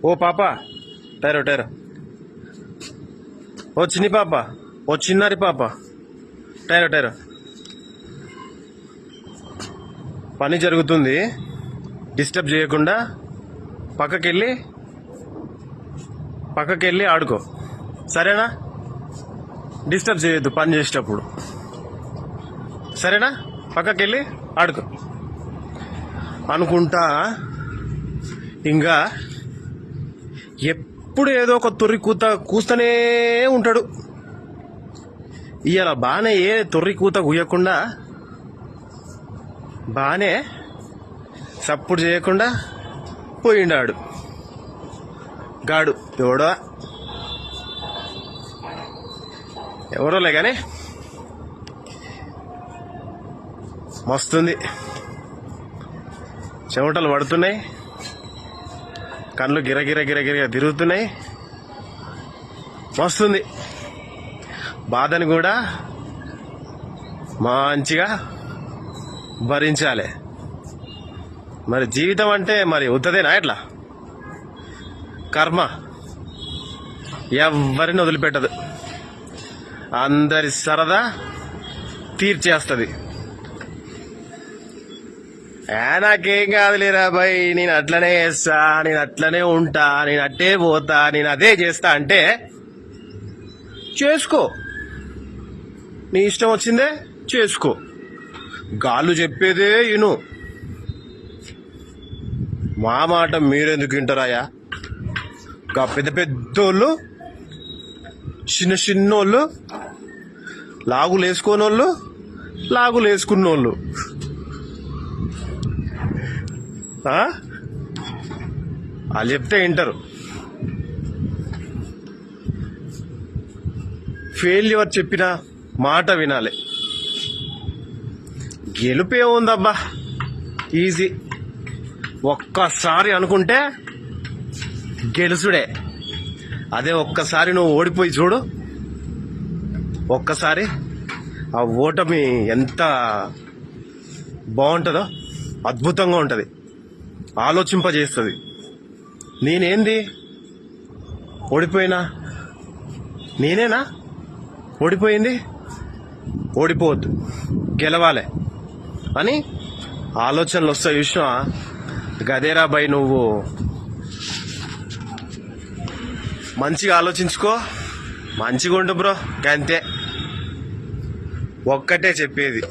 ఓ పాప టైరో టైరో, ఓ చిన్ని పాప, ఓ చిన్నారి పాప, టైరో టైరో. పని జరుగుతుంది, డిస్టర్బ్ చేయకుండా పక్కకెళ్ళి ఆడుకో, సరేనా? డిస్టర్బ్ చేయొద్దు పని చేసేటప్పుడు, సరేనా? పక్కకెళ్ళి ఆడుకో అనుకుంటా. ఇంకా ఎప్పుడు ఏదో ఒక తొర్రి కూస్తూనే ఉంటాడు. ఇవాళ బాగానే ఏ తొర్రి కూత కూయకుండా బాగానే సప్పుడు చేయకుండా పోయిండాడు గాడు. ఎవరోలే కానీ మస్తుంది, చెమటలు పడుతున్నాయి, కళ్ళు గిరగిర తిరుగుతున్నాయి, మస్తుంది. బాధను కూడా మంచిగా భరించాలి. మరి జీవితం అంటే మరి ఉత్తదేనా? ఎట్లా కర్మ ఎవరిని వదిలిపెట్టదు, అందరి సరదా తీర్చేస్తుంది. నాకేం కాదులేరా బాయ్, నేను అట్లనే చేస్తా, నేను అట్లనే ఉంటా, నేను అట్టే పోతా, నేను అదే చేస్తా అంటే చేసుకో, నీ ఇష్టం వచ్చిందే చేసుకో. గాళ్ళు చెప్పేదే ఇను, మా మాట మీరెందుకు వింటారాయా? గా పెద్ద పెద్దోళ్ళు, చిన్నోళ్ళు, లాగులేసుకోనోళ్ళు, లాగులేసుకున్నోళ్ళు వాళ్ళు చెప్తే వింటారు. ఫెయిల్యూర్ చెప్పిన మాట వినాలి. గెలుపే ఉందబ్బా, ఈజీ. ఒక్కసారి అనుకుంటే గెలుసుడే. అదే ఒక్కసారి నువ్వు ఓడిపోయి చూడు, ఒక్కసారి ఆ ఓటమి ఎంత బాగుంటుందో, అద్భుతంగా ఉంటుంది, ఆలోచింపజేస్తుంది. నేనేంది ఓడిపోయినా? నేనేనా ఓడిపోయింది? ఓడిపోవద్దు, గెలవాలి అని ఆలోచనలు వస్తాయి. చూసినా గదేరా బాయ్, నువ్వు మంచిగా ఆలోచించుకో, మంచిగా ఉండు బ్రో. అంతే, ఒక్కటే చెప్పేది,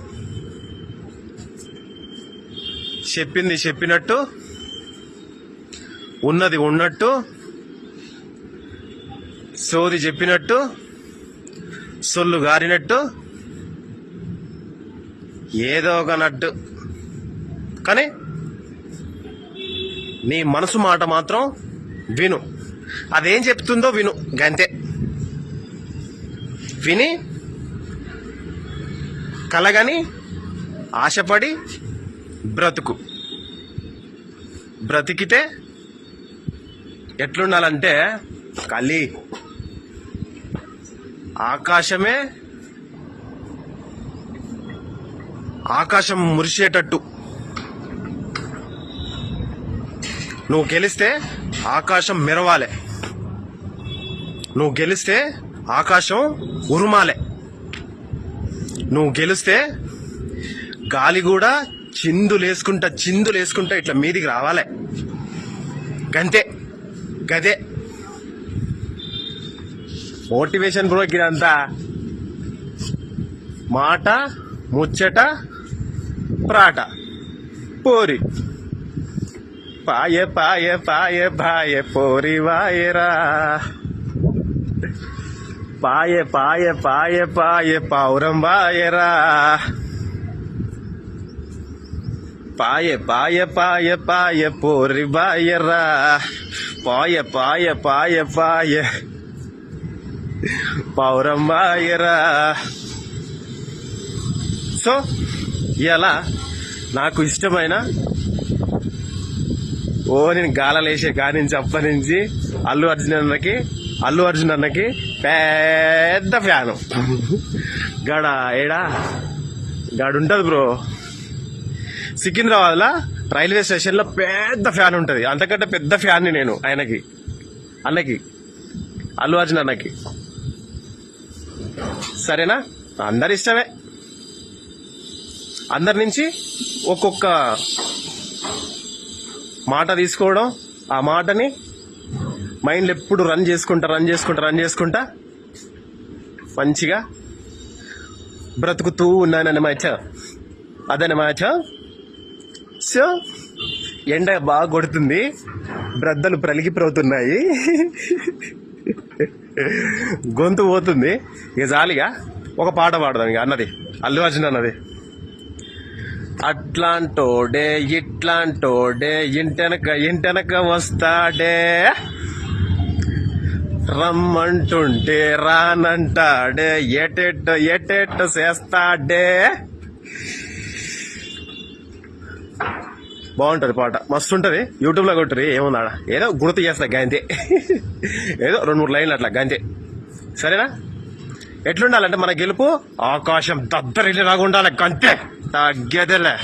చెప్పింది చెప్పినట్టు, ఉన్నది ఉన్నట్టు, సోది చెప్పినట్టు, సొల్లు గారినట్టు, ఏదో ఒక నట్టు. కానీ నీ మనసు మాట మాత్రం విను, అదేం చెప్తుందో విను, గంతే. విని కలగని ఆశపడి బ్రతుకు. బ్రతికితే ఎట్లుండాలంటే కలి ఆకాశం మురిసేటట్టు. నువ్వు గెలిస్తే ఆకాశం మెరవాలే, నువ్వు గెలిస్తే ఆకాశం ఉరుమాలే, నువ్వు గెలిస్తే గాలి కూడా చిందులేసుకుంటా ఇట్లా మీదికి రావాలే. గంతే, గదే మోటివేషన్ బ్రో. ఇదంతా మాట ముచ్చట ప్రాట పోరి పాయే పాయే పాయే పాయే పోరి వాయరా, పాయే పాయే పాయే పాయే పావురం వాయరా, పాయే పాయే పాయే పాయే పోరి వాయరా, పాయే పాయే పాయే పాయే పావురం వాయరా. సో ఇలా నాకు ఇష్టమైన నేను గాలలేసే కానించి అప్పటి అల్లు అర్జున్ అన్నకి పెద్ద ఫ్యాను. గాడుంటది బ్రో, సికింద్రాబాద్లో రైల్వే స్టేషన్లో పెద్ద ఫ్యాన్ ఉంటుంది. అంతకంటే పెద్ద ఫ్యాన్ని నేను ఆయనకి. అన్నకి, అల్లు అర్జున్ అన్నకి. సరేనా? అందరి ఇష్టమే. అందరి నుంచి ఒక్కొక్క మాట తీసుకోవడం, ఆ మాటని మైండ్లో ఎప్పుడు రన్ చేసుకుంటా మంచిగా బ్రతుకుతూ ఉన్నానన్నమాట. అదనమాట. సో ఎండ బాగా కొడుతుంది, బ్రద్దలు ప్రలిగిపోతున్నాయి, గొంతు పోతుంది. ఇక జాలిగా ఒక పాట పాడదాం ఇక అన్నది, అల్లు అర్జున్ అన్నది. అట్లాంటోడే ఇట్లాంటోడే ఇంటెనక వస్తాడే, రమ్మంటుంటే రానంటాడే, ఎటెట్ట చేస్తాడే. బాగుంటది పాట, మస్తు ఉంటది. యూట్యూబ్ లో కొట్టురి, ఏముందాడ ఏదో గుర్తు చేస్తా గంతే. ఏదో 2-3 లైన్లు అట్లా గంతే. సరేనా? ఎట్లుండాలంటే మన గెలుపు ఆకాశం దద్దరిల్లి రాగుండాలి, గంతే, తగ్గేదేలే.